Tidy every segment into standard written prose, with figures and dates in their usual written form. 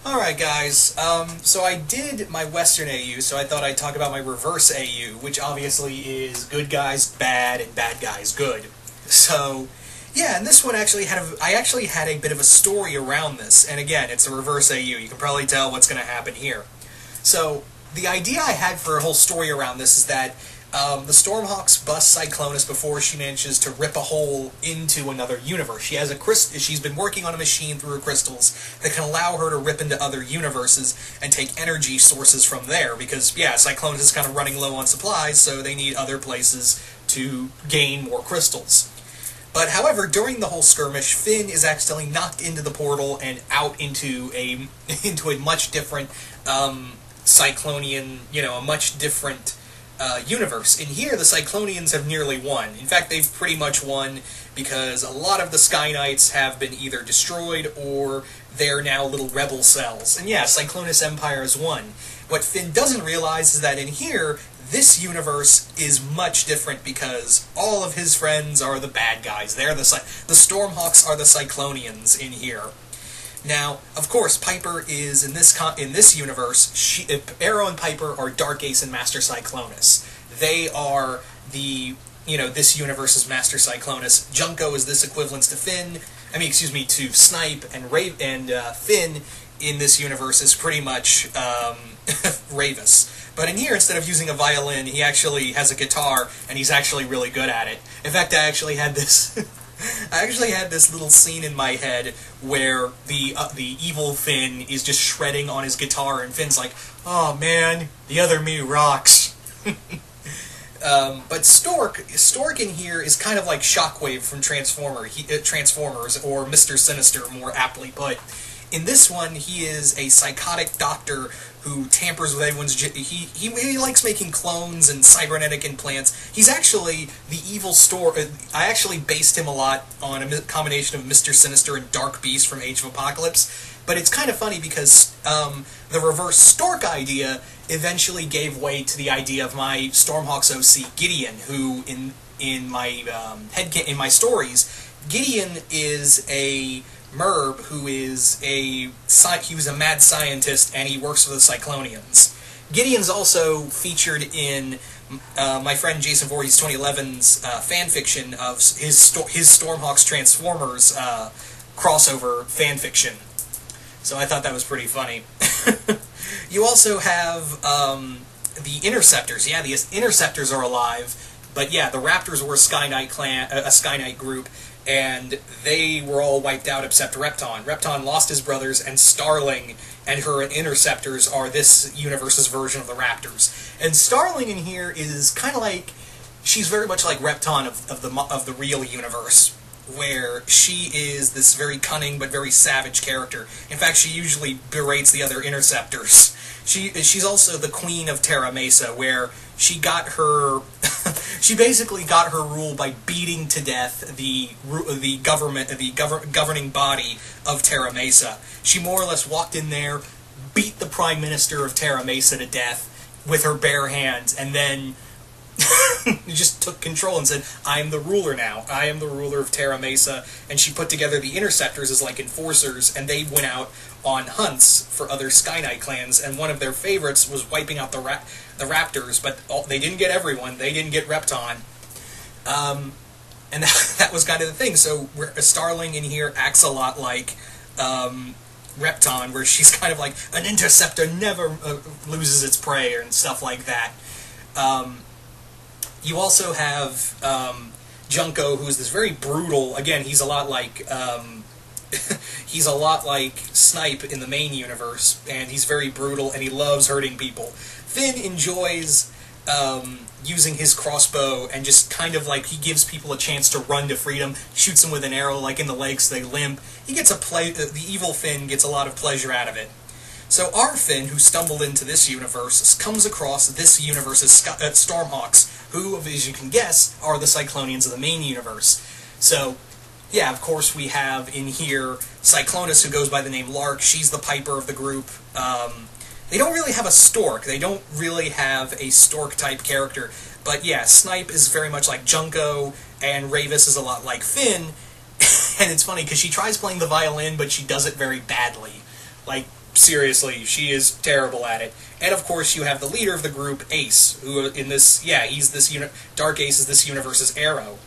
Alright guys, so I did my Western AU, so I thought I'd talk about my reverse AU, which obviously is good guys bad and bad guys good. So, yeah, and this one I actually had a bit of a story around this, and again, it's a reverse AU, you can probably tell what's going to happen here. So, the idea I had for a whole story around this is that the Stormhawks bust Cyclonus before she manages to rip a hole into another universe. She's been working on a machine through her crystals that can allow her to rip into other universes and take energy sources from there, because, yeah, Cyclonus is kind of running low on supplies, so they need other places to gain more crystals. But, however, during the whole skirmish, Finn is accidentally knocked into the portal and out into a much different Cyclonian, a much different universe. In here, the Cyclonians have nearly won. In fact, they've pretty much won because a lot of the Sky Knights have been either destroyed or they're now little rebel cells. And yeah, Cyclonus Empire has won. What Finn doesn't realize is that in here, this universe is much different because all of his friends are the bad guys. The Stormhawks are the Cyclonians in here. Now, of course, Piper is in this universe. Arrow and Piper are Dark Ace and Master Cyclonus. They are this universe's Master Cyclonus. Junko is this equivalence to Finn. To Snipe, and Finn in this universe is pretty much Ravis. But in here, instead of using a violin, he actually has a guitar, and he's actually really good at it. In fact, I actually had this little scene in my head where the evil Finn is just shredding on his guitar, and Finn's like, "Oh man, the other me rocks." But Stork in here is kind of like Shockwave from Transformers, or Mr. Sinister, more aptly put. In this one, he is a psychotic doctor who tampers with everyone's... He likes making clones and cybernetic implants. He's actually the evil Stork. I actually based him a lot on a combination of Mr. Sinister and Dark Beast from Age of Apocalypse. But it's kind of funny because the reverse Stork idea eventually gave way to the idea of my Stormhawks OC Gideon, who in my stories, Gideon is a Merb who is he was a mad scientist and he works for the Cyclonians. Gideon's also featured in my friend Jason Voorhees 2011's fanfiction of his Stormhawks Transformers crossover fanfiction. So I thought that was pretty funny. You also have the Interceptors. Yeah, the Interceptors are alive, but yeah, the Raptors were a Sky Knight group, and they were all wiped out except Repton. Repton lost his brothers, and Starling and her Interceptors are this universe's version of the Raptors. And Starling in here is kind of like... she's very much like Repton of the real universe, where she is this very cunning but very savage character. In fact, she usually berates the other Interceptors. She's also the queen of Terra Mesa, where she got her... she basically got her rule by beating to death the governing body of Terra Mesa. She more or less walked in there, beat the Prime Minister of Terra Mesa to death with her bare hands, and then just took control and said, "I am the ruler now. I am the ruler of Terra Mesa." And she put together the Interceptors as like enforcers, and they went out on hunts for other Sky Knight clans, and one of their favorites was wiping out the Raptors, but they didn't get everyone. They didn't get Repton. And that was kind of the thing. So Starling in here acts a lot like Repton, where she's kind of like, an interceptor never loses its prey, and stuff like that. You also have Junko, who's this very brutal... Again, he's a lot like... he's a lot like Snipe in the main universe, and he's very brutal, and he loves hurting people. Finn enjoys using his crossbow, and just kind of like, he gives people a chance to run to freedom, shoots them with an arrow, like in the legs, so they limp. He gets the evil Finn gets a lot of pleasure out of it. So our Finn, who stumbled into this universe, comes across this universe's Stormhawks, who, as you can guess, are the Cyclonians of the main universe. So, yeah, of course we have in here Cyclonus, who goes by the name Lark. She's the Piper of the group. They don't really have a Stork. They don't really have a Stork-type character. But yeah, Snipe is very much like Junko, and Ravis is a lot like Finn. And it's funny, because she tries playing the violin, but she does it very badly. Like, seriously, she is terrible at it. And of course, you have the leader of the group, Ace, who in this, he's this Dark Ace is this universe's Arrow.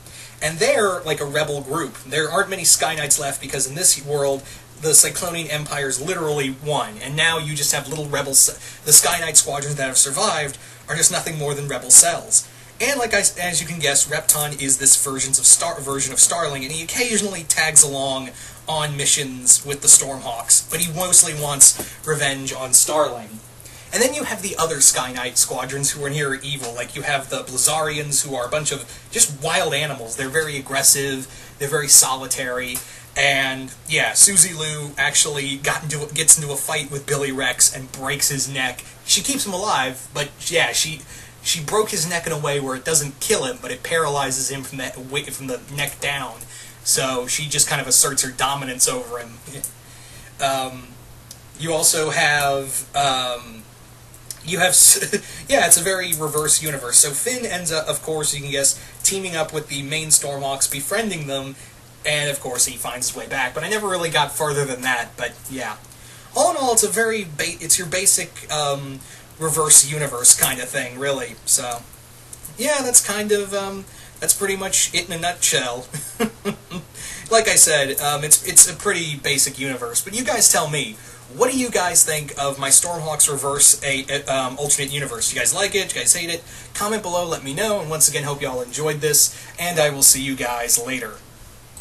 And they're like a rebel group. There aren't many Sky Knights left because in this world, the Cyclonian Empire's literally won, and now you just have little rebels. The Sky Knight squadrons that have survived are just nothing more than rebel cells. And as you can guess, Repton is this version of Starling, and he occasionally tags along on missions with the Stormhawks, but he mostly wants revenge on Starling. And then you have the other Sky Knight squadrons who are near evil, like you have the Blizzarians, who are a bunch of just wild animals. They're very aggressive, they're very solitary, and yeah, Suzy Lu actually gets into a fight with Billy Rex and breaks his neck. She keeps him alive, but yeah, she broke his neck in a way where it doesn't kill him, but it paralyzes him from the neck down. So she just kind of asserts her dominance over him. You also have it's a very reverse universe. So Finn ends up, of course, you can guess, teaming up with the main Stormhawks, befriending them, and of course he finds his way back. But I never really got further than that. But yeah, all in all, it's it's your basic reverse universe kind of thing, really. So yeah, that's kind of that's pretty much it in a nutshell. Like I said, it's a pretty basic universe. But you guys tell me, what do you guys think of my Stormhawks reverse alternate universe? Do you guys like it? Do you guys hate it? Comment below, let me know. And once again, hope you all enjoyed this, and I will see you guys later.